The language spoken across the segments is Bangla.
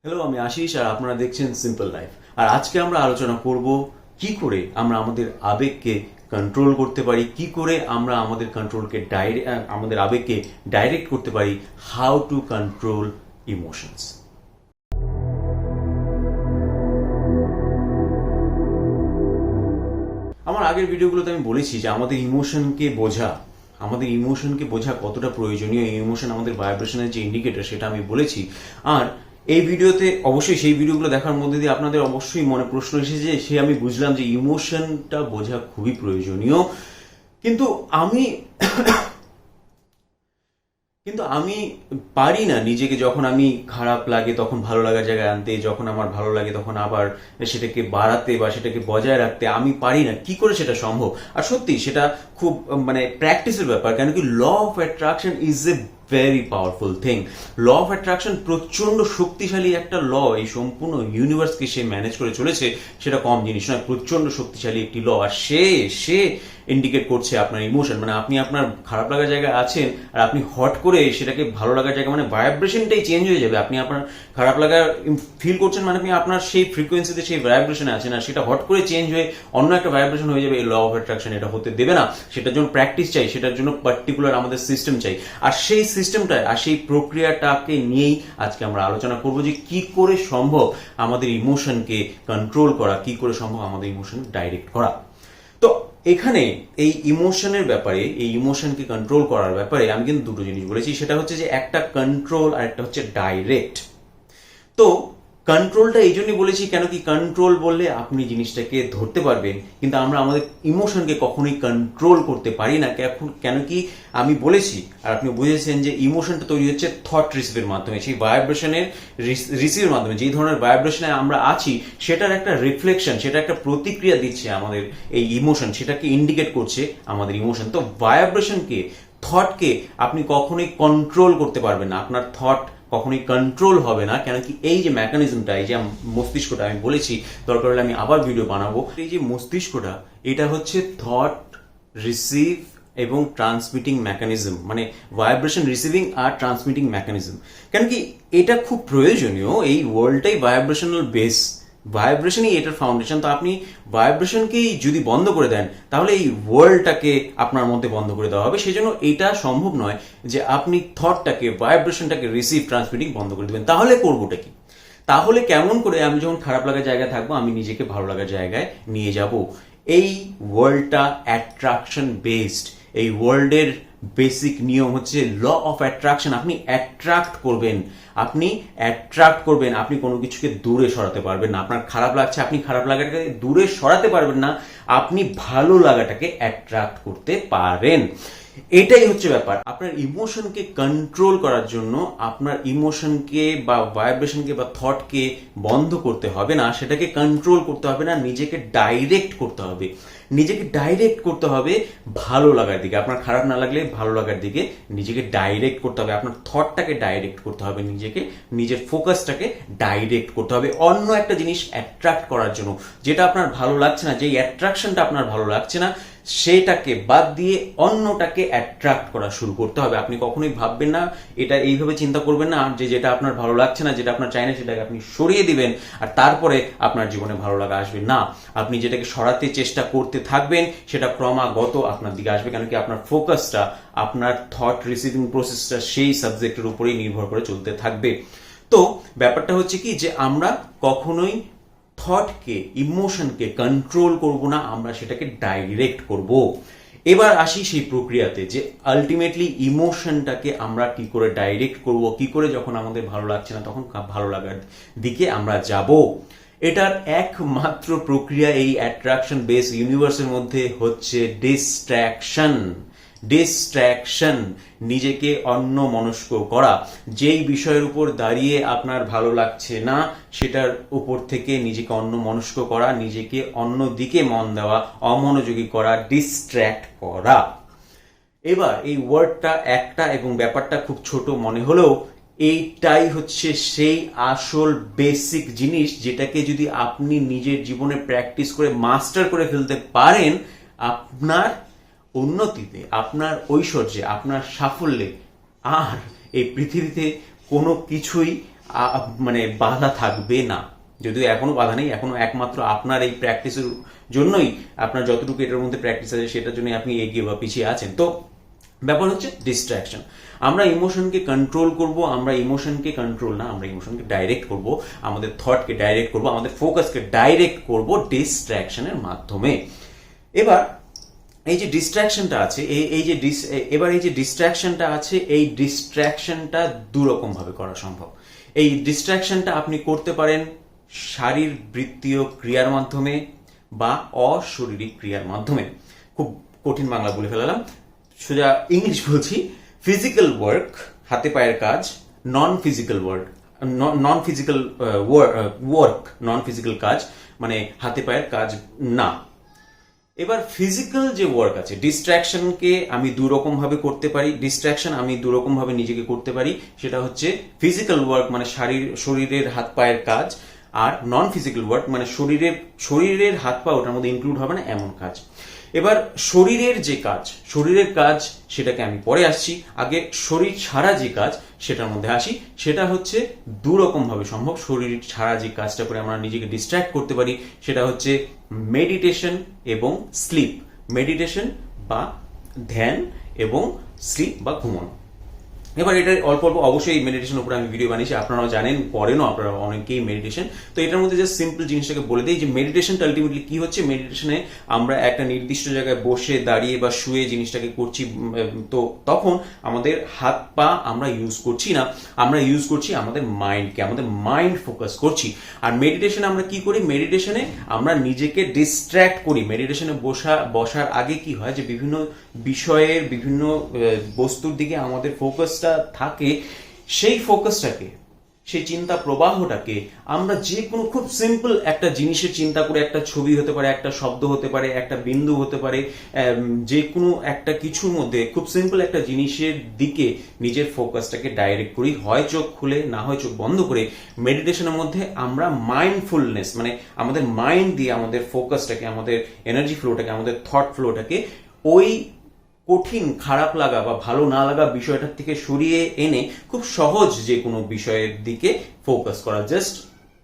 হ্যালো, আমি আশিস আর আপনারা দেখছেন সিম্পল লাইফ। আর আজকে আমরা আলোচনা করব কি করে আমরা আমাদের আবেগকে কন্ট্রোল করতে পারি, কি করে আমরা আমাদের আমাদের আবেগকে ডাইরেক্ট করতে পারি, হাউ টু কন্ট্রোল ইমোশনস। আমার আগের ভিডিওগুলোতে আমি বলেছি যে আমাদের ইমোশনকে বোঝা কতটা প্রয়োজনীয়। এই ইমোশন আমাদের ভাইব্রেশনের যে ইন্ডিকেটর সেটা আমি বলেছি। আর এই ভিডিওতে অবশ্যই সেই ভিডিওগুলো দেখার মধ্যে দিয়ে আপনাদের অবশ্যই মনে প্রশ্ন এসেছে, সে আমি বুঝলাম যে ইমোশনটা বোঝা খুবই প্রয়োজনীয়। কিন্তু আমি পারি না নিজেকে, যখন আমি খারাপ লাগে তখন ভালো লাগার জায়গায় আনতে, যখন আমার ভালো লাগে তখন আবার সেটাকে বাড়াতে বা সেটাকে বজায় রাখতে আমি পারি না। কি করে সেটা সম্ভব? আর সত্যি সেটা খুব প্র্যাকটিসের ব্যাপার। কেন কি law of attraction is a very powerful thing. Law of attraction প্রচন্ড শক্তিশালী একটা ল। এই সম্পূর্ণ ইউনিভার্সকে সে ম্যানেজ করে চলেছে, সেটা কম জিনিস নয়। প্রচন্ড শক্তিশালী একটি ল। আর সে ইন্ডিকেট করছে আপনার ইমোশন। আপনি আপনার খারাপ লাগার জায়গায় আছেন আর আপনি হট করে সেটাকে ভালো লাগার জায়গা, ভাইব্রেশনটাই চেঞ্জ হয়ে যাবে। আপনি আপনার খারাপ লাগা ফিল করছেন, আপনি আপনার সেই ফ্রিকোয়েন্সিতে সেই ভাইব্রেশনে আছেন, আর সেটা হট করে চেঞ্জ হয়ে অন্য একটা ভাইব্রেশন হয়ে যাবে। এই ল অফ অ্যাট্রাকশন এটা হতে দেবে না। সেটার জন্য প্র্যাকটিস চাই, সেটার জন্য পার্টিকুলার আমাদের সিস্টেম চাই। আর সেই সিস্টেমটা আর সেই প্রক্রিয়াটাকে নিয়েই আজকে আমরা আলোচনা করবো যে কি করে সম্ভব আমাদের ইমোশনকে কন্ট্রোল করা, কি করে সম্ভব আমাদের ইমোশন ডাইরেক্ট করা। তো এখানে এই ইমোশনের ব্যাপারে, এই ইমোশনকে কন্ট্রোল করার ব্যাপারে আমি কিন্তু দুটো জিনিস বলেছি। সেটা হচ্ছে যে একটা কন্ট্রোল আর একটা হচ্ছে ডাইরেক্ট। তো কন্ট্রোলটা এই জন্যই বলেছি, কেন কি কন্ট্রোল বললে আপনি জিনিসটাকে ধরতে পারবেন, কিন্তু আমরা আমাদের ইমোশনকে কখনোই কন্ট্রোল করতে পারি না। কেন কি আমি বলেছি আর আপনি বুঝেছেন যে ইমোশনটা তৈরি হচ্ছে থট রিসিভের মাধ্যমে, সেই ভাইব্রেশনের রিসিভের মাধ্যমে। যেই ধরনের ভাইব্রেশনে আমরা আছি সেটার একটা রিফ্লেকশন, সেটা একটা প্রতিক্রিয়া দিচ্ছে আমাদের এই ইমোশন, সেটাকে ইন্ডিকেট করছে আমাদের ইমোশন। তো ভাইব্রেশনকে, থটকে আপনি কখনোই কন্ট্রোল করতে পারবেন না। আপনার থট কখনোই কন্ট্রোল হবে না। কেন কি এই যে মেকানিজমটা, এই যে মস্তিষ্কটা, আমি বলেছি, দরকার হলে আমি আবার ভিডিও বানাবো। এই যে মস্তিষ্কটা, এটা হচ্ছে থট রিসিভ এবং ট্রান্সমিটিং মেকানিজম, ভাইব্রেশন রিসিভিং আর ট্রান্সমিটিং মেকানিজম। কেন কি এটা খুব প্রয়োজনীয়। এই ওয়ার্ল্ডটাই ভাইব্রেশনাল বেস, ভাইব্রেশনই এটার ফাউন্ডেশন। তো আপনি ভাইব্রেশনকেই যদি বন্ধ করে দেন, তাহলে এই ওয়ার্ল্ডটাকে আপনার মধ্যে বন্ধ করে দেওয়া হবে। সেই জন্য এটা সম্ভব নয় যে আপনি থটটাকে, ভাইব্রেশনটাকে রিসিভ, ট্রান্সমিটিং বন্ধ করে দেবেন। তাহলে করবোটা কি? তাহলে কেমন করে আমি যখন খারাপ লাগার জায়গায় থাকবো, আমি নিজেকে ভালো লাগার জায়গায় নিয়ে যাব? এই ওয়ার্ল্ডটা অ্যাট্রাকশন বেসড। এই ওয়ার্ল্ডের বেসিক নিয়ম হচ্ছে ল অফ অ্যাট্রাকশন। আপনি অ্যাট্রাক্ট করবেন, আপনি কোনো কিছুকে দূরে সরাতে পারবেন না। আপনার খারাপ লাগছে, আপনি খারাপ লাগাটাকে দূরে সরাতে পারবেন না, আপনি ভালো লাগাটাকে অ্যাট্রাক্ট করতে পারেন। এটাই হচ্ছে ব্যাপার। আপনার ইমোশনকে কন্ট্রোল করার জন্য আপনার ইমোশনকে বা ভাইব্রেশনকে বা থটকে বন্ধ করতে হবে না, সেটাকে কন্ট্রোল করতে হবে না, নিজেকে ডাইরেক্ট করতে হবে। নিজেকে ডাইরেক্ট করতে হবে ভালো লাগার দিকে। আপনার খারাপ না লাগলে ভালো লাগার দিকে নিজেকে ডাইরেক্ট করতে হবে। আপনার থটটাকে ডাইরেক্ট করতে হবে, নিজের ফোকাসটাকে ডাইরেক্ট করতে হবে অন্য একটা জিনিস অ্যাট্রাক্ট করার জন্য। যেটা আপনার ভালো লাগছে না, যেই অ্যাট্রাকশনটা আপনার ভালো লাগছে না, সেটাকে বাদ দিয়ে অন্যটাকে অ্যাট্রাক্ট করা শুরু করতে হবে। আপনি কখনোই ভাববেন না, এটা এইভাবে চিন্তা করবেন না যে যেটা আপনার ভালো লাগছে না, যেটা আপনার চাই না, সেটাকে আপনি সরিয়ে দিবেন আর তারপরে আপনার জীবনে ভালো লাগা আসবে। না, আপনি যেটাকে সরাতে চেষ্টা করতে থাকবেন, সেটা ক্রমাগত আপনার দিকে আসবে। কেন কি আপনার ফোকাসটা, আপনার থট রিসিভিং প্রসেসটা সেই সাবজেক্টের উপরেই নির্ভর করে চলতে থাকবে। তো ব্যাপারটা হচ্ছে কি, যে আমরা কখনোই থটকে, ইমোশনকে কন্ট্রোল করব না, আমরা সেটাকে ডাইরেক্ট করব। এবার আসি সেই প্রক্রিয়াতে, যে আলটিমেটলি ইমোশনটাকে আমরা কি করে ডাইরেক্ট করব, কি করে যখন আমাদের ভালো লাগছে না তখন ভালো লাগার দিকে আমরা যাব। এটার একমাত্র প্রক্রিয়া এই অ্যাট্রাকশন বেস ইউনিভার্সের মধ্যে হচ্ছে ডিস্ট্র্যাকশন। নিজেকে অন্য মনস্ক করা। যেই বিষয়ের উপর দাঁড়িয়ে আপনার ভালো লাগছে না, সেটার উপর থেকে নিজেকে অন্য মনস্ক করা, নিজেকে অন্য দিকে মন দেওয়া, অমনোযোগী করা, ডিস্ট্র্যাক্ট করা। এবার এই ওয়ার্ডটা একটা এবং ব্যাপারটা খুব ছোট মনে হলেও এইটাই হচ্ছে সেই আসল বেসিক জিনিস, যেটাকে যদি আপনি নিজের জীবনে প্র্যাকটিস করে মাস্টার করে ফেলতে পারেন, আপনার উন্নতিতে, আপনার ঐশ্বর্যে, আপনার সাফল্যে আর এই পৃথিবীতে কোনো কিছুই মানে বাধা থাকবে না। যদিও এখনো বাধা নেই, এখনো একমাত্র আপনার এই প্র্যাকটিসের জন্যই, আপনার যতটুকু এটার মধ্যে প্র্যাকটিস আছে সেটার জন্য আপনি এগিয়ে বা পিছিয়ে আছেন। তো ব্যাপার হচ্ছে ডিস্ট্রাকশন। আমরা ইমোশনকে কন্ট্রোল করব, আমরা ইমোশনকে কন্ট্রোল না, আমরা ইমোশনকে ডাইরেক্ট করব, আমাদের থটকে ডাইরেক্ট করব, আমাদের ফোকাসকে ডাইরেক্ট করব ডিস্ট্রাকশনের মাধ্যমে। এবার এই যে ডিস্ট্রাকশনটা আছে, এবার এই যে ডিস্ট্রাকশনটা আছে, এই ডিস্ট্রাকশনটা দুরকম ভাবে করা সম্ভব। এই ডিস্ট্রাকশনটা আপনি করতে পারেন শারীরবৃত্তীয় ক্রিয়ার মাধ্যমে বা অশারীরিক ক্রিয়ার মাধ্যমে। খুব কঠিন বাংলা বলে ফেলালাম, সোজা ইংলিশ বলছি। ফিজিক্যাল ওয়ার্ক, হাতে পায়ের কাজ, নন ফিজিক্যাল ওয়ার্ক, নন ফিজিক্যাল ওয়ার্ক, নন ফিজিক্যাল কাজ মানে হাতে পায়ের কাজ না। এবার ফিজিক্যাল যে ওয়ার্ক আছে, ডিস্ট্রাকশনকে আমি দুরকম ভাবে করতে পারি, ডিস্ট্রাকশন আমি দুরকম ভাবে নিজেকে করতে পারি। সেটা হচ্ছে ফিজিক্যাল ওয়ার্ক মানে শরীরের হাত পায়ের কাজ, আর নন ফিজিক্যাল ওয়ার্ক মানে শরীরের হাত পা ওটার মধ্যে ইনক্লুড হবে না এমন কাজ। এবার শরীরের যে কাজ, শরীরের কাজ সেটাকে আমি পরে আসছি, আগে শরীর ছাড়া যে কাজ সেটার মধ্যে আসি। সেটা হচ্ছে দুরকম ভাবে সম্ভব। শরীর ছাড়া যে কাজটা করে আমরা নিজেকে ডিস্ট্র্যাক্ট করতে পারি সেটা হচ্ছে মেডিটেশন এবং স্লিপ। মেডিটেশন বা ধ্যান এবং স্লিপ বা ঘুমানো। এবার এটা অল্প অল্প অবশ্যই মেডিটেশন উপরে আমি ভিডিও বানিয়েছি, আপনারাও জানেন, করেনও আপনারা অনেকেই মেডিটেশন। তো এটার মধ্যে জাস্ট সিম্পল জিনিসটাকে বলে দিই যে মেডিটেশনটা আলটিমেটলি কি হচ্ছে। মেডিটেশনে আমরা একটা নির্দিষ্ট জায়গায় বসে দাঁড়িয়ে বা শুয়ে জিনিসটাকে করছি, তো তখন আমাদের হাত পা আমরা ইউজ করছি না, আমরা ইউজ করছি আমাদের মাইন্ডকে, আমাদের মাইন্ড ফোকাস করছি। আর মেডিটেশনে আমরা কি করি, মেডিটেশনে আমরা নিজেকে ডিস্ট্র্যাক্ট করি। মেডিটেশনে বসার আগে কি হয় যে বিভিন্ন বিষয়ের, বিভিন্ন বস্তুর দিকে আমাদের ফোকাসটা থাকে, সেই ফোকাসটাকে, সেই চিন্তা প্রবাহটাকে আমরা যে কোনো খুব সিম্পল একটা জিনিসের চিন্তা করে, একটা ছবি হতে পারে, একটা শব্দ হতে পারে, একটা বিন্দু হতে পারে, যে কোনো একটা কিছুর মধ্যে খুব সিম্পল একটা জিনিসের দিকে নিজের ফোকাসটাকে ডাইরেক্ট করি, হয় চোখ খুলে না হয় চোখ বন্ধ করে। মেডিটেশনের মধ্যে আমরা মাইন্ডফুলনেস মানে আমাদের মাইন্ড দিয়ে আমাদের ফোকাসটাকে, আমাদের এনার্জি ফ্লোটাকে, আমাদের থট ফ্লোটাকে ওই কঠিন খারাপ লাগা বা ভালো না লাগা বিষয়টার থেকে সরিয়ে এনে খুব সহজ যে কোনো বিষয়ের দিকে ফোকাস করা, জাস্ট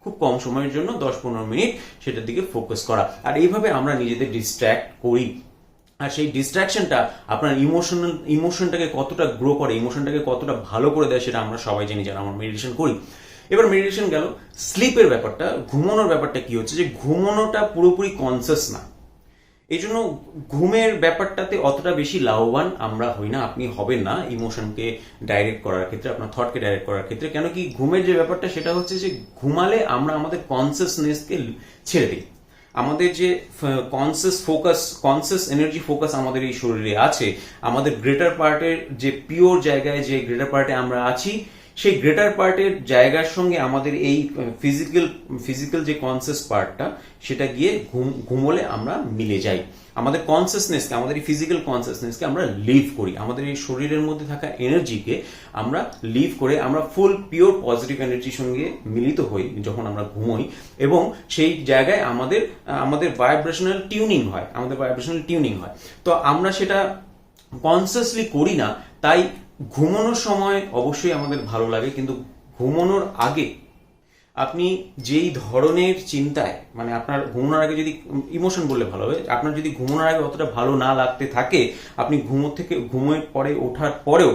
খুব কম সময়ের জন্য 10-15 মিনিট সেটার দিকে ফোকাস করা। আর এইভাবে আমরা নিজেদের ডিস্ট্র্যাক্ট করি। আর সেই ডিস্ট্রাকশনটা আপনার ইমোশনটাকে কতটা গ্রো করে, ইমোশনটাকে কতটা ভালো করে দেয় সেটা আমরা সবাই জানি যারা আমরা মেডিটেশন করি। এবার মেডিটেশন গেল, স্লিপের ব্যাপারটা, ঘুমানোর ব্যাপারটা কি হচ্ছে যে ঘুমানোটা পুরোপুরি কনসিয়াস না। এই জন্য ঘুমের ব্যাপারটাতে অতটা বেশি লাভবান আমরা হই না, আপনি হবেন না ইমোশনকে ডাইরেক্ট করার ক্ষেত্রে, আপনার থটকে ডাইরেক্ট করার ক্ষেত্রে। কেন কি, ঘুমের যে ব্যাপারটা সেটা হচ্ছে যে ঘুমালে আমরা আমাদের কনসিয়াসনেসকে ছেড়ে দিই। আমাদের যে কনসিয়াস এনার্জি ফোকাস আমাদের এই শরীরে আছে, আমাদের গ্রেটার পার্টের যে পিওর জায়গায়, যে গ্রেটার পার্টে আমরা আছি, সেই গ্রেটার পার্টের জায়গার সঙ্গে আমাদের এই ফিজিক্যাল যে কনসিয়াস পার্টটা সেটা গিয়ে ঘুমোলে আমরা মিলে যাই। আমাদের কনসিয়াসনেসকে, আমাদের এই ফিজিক্যাল কনসিয়াসনেসকে আমরা লিভ করি, আমাদের এই শরীরের মধ্যে থাকা এনার্জিকে আমরা লিভ করে আমরা ফুল পিওর পজিটিভ এনার্জির সঙ্গে মিলিত হই যখন আমরা ঘুমোই। এবং সেই জায়গায় আমাদের ভাইব্রেশনাল টিউনিং হয়, তো আমরা সেটা কনসিয়াসলি করি না। তাই ঘুমানোর সময় অবশ্যই আমাদের ভালো লাগে, কিন্তু ঘুমানোর আগে আপনি যেই ধরনের চিন্তায়, মানে আপনার ঘুমানোর আগে যদি, ইমোশন বললে ভালো হবে, আপনার যদি ঘুমানোর আগে অতটা ভালো না লাগতে থাকে, আপনি ঘুমের পরে ওঠার পরেও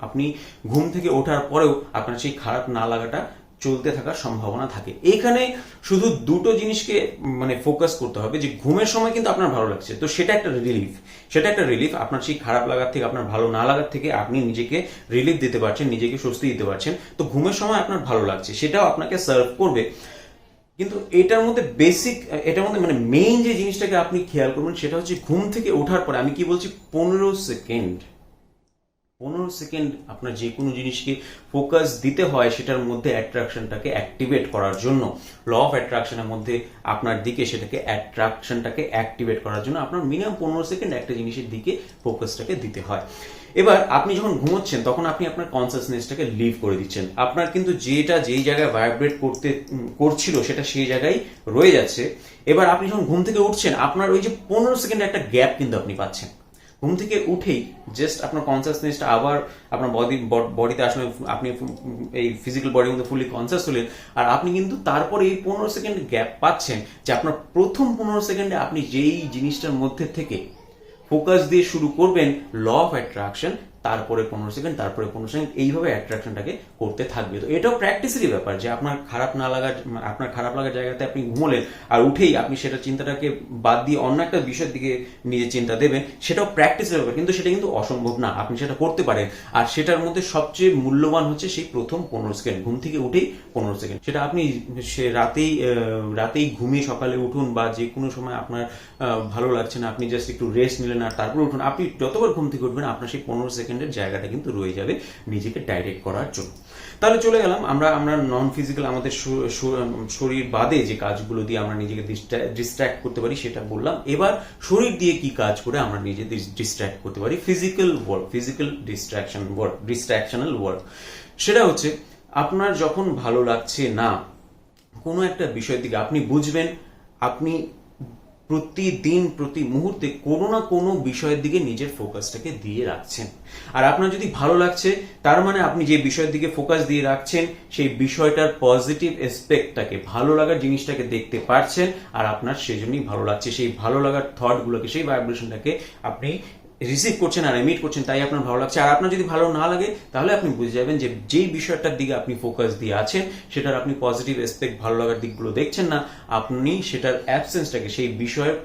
আপনি ঘুম থেকে ওঠার পরেও আপনার সেই খারাপ না লাগাটা চলতে থাকার সম্ভাবনা থাকে। এইখানে শুধু দুটো জিনিসকে মানে ফোকাস করতে হবে, যে ঘুমের সময় কিন্তু আপনার ভালো লাগছে, তো সেটা একটা রিলিফ। আপনার সেই খারাপ লাগার থেকে, আপনার ভালো না লাগার থেকে আপনি নিজেকে রিলিফ দিতে পারছেন, নিজেকে স্বস্তি দিতে পারছেন। তো ঘুমের সময় আপনার ভালো লাগছে, সেটাও আপনাকে সার্ভ করবে। কিন্তু এটার মধ্যে মানে মেইন যে জিনিসটাকে আপনি খেয়াল করবেন সেটা হচ্ছে ঘুম থেকে ওঠার পরে, আমি কি বলছি, 15 সেকেন্ড আপনার যে কোনো জিনিসকে ফোকাস দিতে হয় সেটার মধ্যে অ্যাট্রাকশনটাকে অ্যাক্টিভেট করার জন্য, ল অফ অ্যাট্রাকশনের মধ্যে আপনার দিকে সেটাকে অ্যাট্রাকশনটাকে অ্যাক্টিভেট করার জন্য আপনার মিনিমাম 15 সেকেন্ড একটা জিনিসের দিকে ফোকাসটাকে দিতে হয়। এবার আপনি যখন ঘুমোচ্ছেন তখন আপনি আপনার কনসিয়াসনেসটাকে লিভ করে দিচ্ছেন, আপনার কিন্তু যেই জায়গায় ভাইব্রেট করছিল সেটা সেই জায়গায় রয়ে যাচ্ছে। এবার আপনি যখন ঘুম থেকে উঠছেন, আপনার ওই যে 15 সেকেন্ড একটা গ্যাপ কিন্তু আপনি পাচ্ছেন। ঘুম থেকে উঠেই জাস্ট আপনার কনসাসনেসটা আবার আপনার বডিতে আসলে আপনি এই ফিজিক্যাল বডির মধ্যে ফুলি কনসাস হলেন, আর আপনি কিন্তু তারপরে এই 15 সেকেন্ড গ্যাপ পাচ্ছেন যে আপনার প্রথম 15 সেকেন্ডে আপনি যেই জিনিসটার মধ্যে থেকে ফোকাস দিয়ে শুরু করবেন ল অফ অ্যাট্রাকশন, তারপরে 15 সেকেন্ড, তারপরে 15 সেকেন্ড, এইভাবে অ্যাট্রাকশনটাকে করতে থাকবে। তো এটাও প্র্যাকটিসেরই ব্যাপার যে আপনার খারাপ লাগার জায়গাতে আপনি ঘুমোলেন আর উঠেই আপনি সেটা চিন্তাটাকে বাদ দিয়ে অন্য একটা বিষয়ের দিকে নিজের চিন্তা দেবেন, সেটাও প্র্যাকটিসের ব্যাপার, কিন্তু সেটা কিন্তু অসম্ভব না, আপনি সেটা করতে পারেন। আর সেটার মধ্যে সবচেয়ে মূল্যবান হচ্ছে সেই প্রথম 15 সেকেন্ড, ঘুম থেকে উঠেই 15 সেকেন্ড। সেটা আপনি সে রাতেই ঘুমিয়ে সকালে উঠুন, বা যে কোনো সময় আপনার ভালো লাগছে না, আপনি জাস্ট একটু রেস্ট নিলেন আর তারপর উঠুন, আপনি যতবার ঘুম থেকে উঠবেন আপনার সেই 15 সেকেন্ডের জায়গাটা কিন্তু রয়ে যাবে নিজেকে ডাইরেক্ট করার জন্য। তাহলে চলে গেলাম আমরা নন ফিজিক্যাল, আমাদের শরীর বাদে যে কাজগুলো দিয়ে আমরা নিজেকে ডিস্ট্র্যাক্ট করতে পারি সেটা বললাম। এবার শরীর দিয়ে কি কাজ করে আমরা নিজে ডিস্ট্র্যাক্ট করতে পারি, ফিজিক্যাল ডিস্ট্রাকশনাল ওয়ার্ক। সেটা হচ্ছে আপনার যখন ভালো লাগছে না কোনো একটা বিষয়ের দিকে, আপনি বুঝবেন আপনি প্রতিদিন প্রতি মুহূর্তে কোনো না কোনো বিষয়ের দিকে নিজের ফোকাসটাকে দিয়ে রাখছেন। আর আপনার যদি ভালো লাগছে তার মানে আপনি যে বিষয়ের দিকে ফোকাস দিয়ে রাখছেন সেই বিষয়টার পজিটিভ এসপেক্টটাকে, ভালো লাগার জিনিসটাকে দেখতে পারছেন, আর আপনার সেজন্যই ভালো লাগছে। সেই ভালো লাগার থটগুলোকে, সেই ভাইব্রেশনটাকে আপনি রিসিভ করছেন আর এমিট করছেন, তাই আপনার ভালো লাগছে। আর আপনার যদি ভালো না লাগে তাহলে আপনি বুঝে যাবেন যে যেই বিষয়টার দিকে আপনি ফোকাস দিয়ে আছেন সেটার আপনি পজিটিভ এসপেক্ট, ভালো লাগার দিকগুলো দেখছেন না, আপনি সেটার অ্যাবসেন্সটাকে, সেই বিষয়ের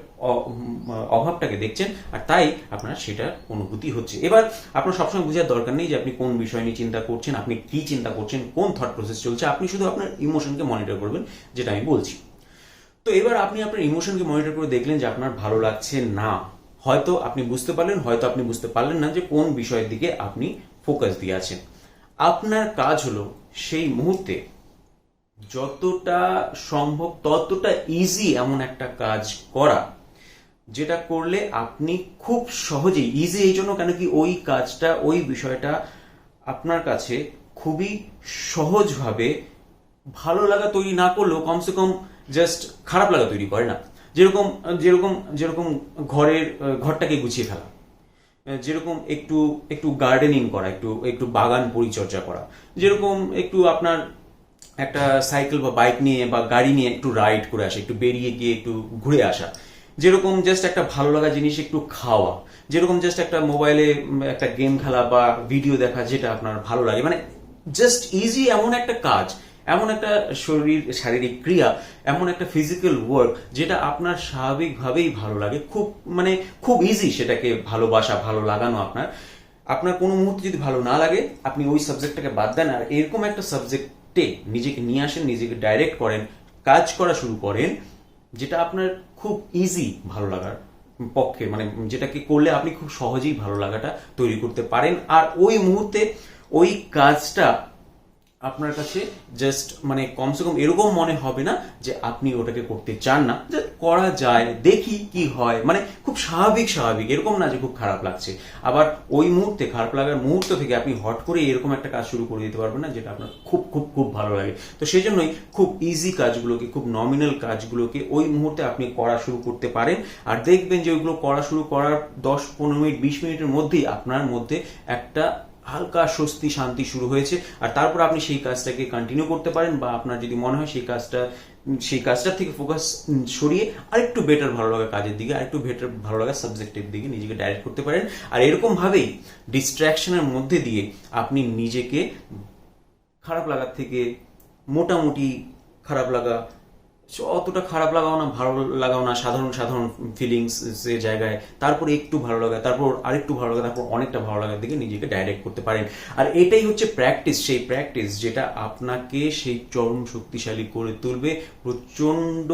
অভাবটাকে দেখছেন, আর তাই আপনার সেটা অনুভূতি হচ্ছে। এবার আপনার সবসময় বোঝার দরকার নেই যে আপনি কোন বিষয় নিয়ে চিন্তা করছেন, আপনি কি চিন্তা করছেন, কোন থট প্রসেস চলছে, আপনি শুধু আপনার ইমোশনকে মনিটর করবেন, যেটা আমি বলছি। তো এবার আপনি আপনার ইমোশনকে মনিটর করে দেখলেন যে আপনার ভালো লাগছে না, হয়তো আপনি বুঝতে পারলেন, হয়তো আপনি বুঝতে পারলেন না যে কোন বিষয়ের দিকে আপনি ফোকাস দিয়ে আছেন। আপনার কাজ হলো সেই মুহূর্তে যতটা সম্ভব ততটা ইজি এমন একটা কাজ করা, যেটা করলে আপনি খুব সহজেই, ইজি এই জন্য কেন কি ওই কাজটা, ওই বিষয়টা আপনার কাছে খুবই সহজভাবে ভালো লাগা তৈরি না করলেও কমসে কম জাস্ট খারাপ লাগা তৈরি করে না। যেরকম যেরকম যেরকম ঘরটাকে গুছিয়ে ফেলা, যেরকম একটু একটু গার্ডেনিং করা, একটু একটু বাগান পরিচর্যা করা, যেরকম একটু আপনার একটা সাইকেল বা বাইক নিয়ে বা গাড়ি নিয়ে একটু রাইড করে আসা, একটু বেরিয়ে গিয়ে একটু ঘুরে আসা, যেরকম জাস্ট একটা ভালো লাগা জিনিস একটু খাওয়া, যেরকম জাস্ট একটা মোবাইলে একটা গেম খেলা বা ভিডিও দেখা যেটা আপনার ভালো লাগে, মানে জাস্ট ইজি এমন একটা কাজ, এমন একটা শারীরিক ক্রিয়া, এমন একটা ফিজিক্যাল ওয়ার্ক যেটা আপনার স্বাভাবিকভাবেই ভালো লাগে, খুব ইজি সেটাকে ভালোবাসা, ভালো লাগানো। আপনার কোনো মুহূর্তে যদি ভালো না লাগে আপনি ওই সাবজেক্টটাকে বাদ দেন আর এরকম একটা সাবজেক্টে নিজেকে নিয়ে আসেন, নিজেকে ডাইরেক্ট করেন, কাজ করা শুরু করেন, যেটা আপনার খুব ইজি ভালো লাগার পক্ষে, মানে যেটাকে করলে আপনি খুব সহজেই ভালো লাগাটা তৈরি করতে পারেন। আর ওই মুহূর্তে ওই কাজটা আপনার কাছে জাস্ট মানে কমসে কম এরকম মনে হবে না যে আপনি ওটাকে করতে চান না, যে করা যায়, দেখি কি হয়, মানে খুব স্বাভাবিক, এরকম না যে খুব খারাপ লাগছে। আবার ওই মুহূর্তে খারাপ লাগার মুহূর্ত থেকে আপনি হট করে এরকম একটা কাজ শুরু করে দিতে পারবেন না যেটা আপনার খুব খুব খুব ভালো লাগে। তো সেই জন্যই খুব ইজি কাজগুলোকে, খুব নমিনাল কাজগুলোকে ওই মুহূর্তে আপনি করা শুরু করতে পারেন, আর দেখবেন যে ওইগুলো করা শুরু করার 10-15 মিনিট 20 মিনিটের মধ্যেই আপনার মধ্যে একটা হালকা স্বস্তি, শান্তি শুরু হয়েছে। আর তারপর আপনি সেই কাজটাকে কন্টিনিউ করতে পারেন, বা আপনার যদি মনে হয় সেই কাজটার থেকে ফোকাস সরিয়ে আরেকটু বেটার ভালো লাগা কাজের দিকে, আরেকটু বেটার ভালো লাগা সাবজেক্টের দিকে নিজেকে ডাইরেক্ট করতে পারেন। আর এরকম ভাবেই ডিস্ট্রাকশনের মধ্যে দিয়ে আপনি নিজেকে খারাপ লাগার থেকে, মোটামুটি খারাপ লাগা, অতটা খারাপ লাগাও না, ভালো লাগাও না, সাধারণ সাধারণ ফিলিংস এর জায়গায়, তারপরে একটু ভালো লাগা, তারপর আরেকটু ভালো লাগা, তারপর অনেকটা ভালো লাগার দিকে নিজেকে ডাইরেক্ট করতে পারেন। আর এটাই হচ্ছে প্র্যাকটিস, সেই প্র্যাকটিস যেটা আপনাকে সেই চরম শক্তিশালী করে তুলবে, প্রচন্ড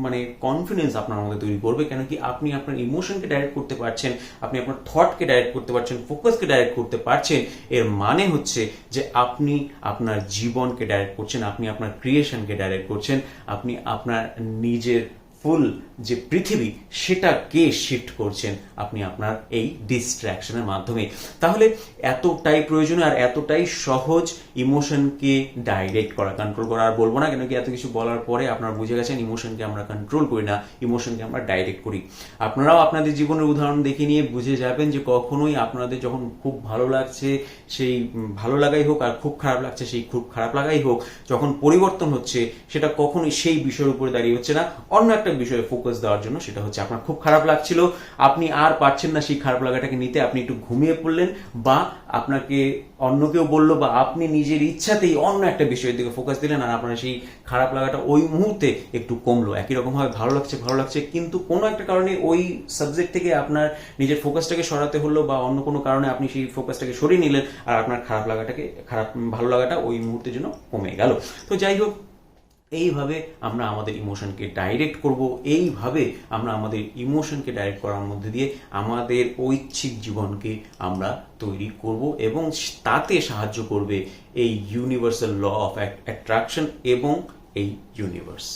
মানে কনফিডেন্স আপনার মধ্যে তৈরি করবে। কেন কি আপনি আপনার ইমোশনকে ডাইরেক্ট করতে পারছেন, আপনি আপনার থটকে ডাইরেক্ট করতে পারছেন, ফোকাসকে ডাইরেক্ট করতে পারছেন। এর মানে হচ্ছে যে আপনি আপনার জীবনকে ডাইরেক্ট করছেন, আপনি আপনার ক্রিয়েশনকে ডাইরেক্ট করছেন, আপনি আপনার নিজের ফুল যে পৃথিবী সেটাকে শিফট করছেন আপনি আপনার এই ডিস্ট্র্যাকশনের মাধ্যমে। তাহলে এতটাই প্রয়োজনীয় আর এতটাই সহজ ইমোশনকে ডাইরেক্ট করা, কন্ট্রোল করা। আর বলবো না কেন কি এত কিছু বলার পরে আপনারা বুঝে গেছেন ইমোশনকে আমরা কন্ট্রোল করি না, ইমোশনকে আমরা ডাইরেক্ট করি। আপনারাও আপনাদের জীবনের উদাহরণ দেখে নিয়ে বুঝে যাবেন যে কখনোই আপনাদের যখন খুব ভালো লাগছে সেই ভালো লাগাই হোক, আর খুব খারাপ লাগছে সেই খুব খারাপ লাগাই হোক, যখন পরিবর্তন হচ্ছে সেটা কখনোই সেই বিষয়ের উপরে দাঁড়িয়ে হচ্ছে না, অন্য একটা বিষয়ে ফোকাস দেওয়ার জন্য। সেটা হচ্ছে আপনার খুব খারাপ লাগছিল, আপনি আর পারছেন না সেই খারাপ লাগাটাকে নিতে, আপনি একটু ঘুমিয়ে পড়লেন, বা আপনাকে অন্য কেউ বললো, বা আপনি নিজের ইচ্ছাতেই অন্য একটা বিষয়ের দিকে ফোকাস দিলেন, আর আপনার সেই খারাপ লাগাটা ওই মুহূর্তে একটু কমলো। একই রকম ভাবে ভালো লাগছে কিন্তু কোনো একটা কারণে ওই সাবজেক্ট থেকে আপনার নিজের ফোকাসটাকে সরাতে হলো, বা অন্য কোনো কারণে আপনি সেই ফোকাসটাকে সরিয়ে নিলেন, আর আপনার ভালো লাগাটা ওই মুহূর্তের জন্য কমে গেল। তো যাই হোক, এইভাবে আমরা আমাদের ইমোশনকে ডাইরেক্ট করব, এইভাবে আমরা আমাদের ইমোশনকে ডাইরেক্ট করার মধ্যে দিয়ে আমাদের ঐচ্ছিক জীবনকে আমরা তৈরি করব, এবং তাতে সাহায্য করবে এই ইউনিভার্সাল ল অফ অ্যাট্রাকশন এবং এই ইউনিভার্স।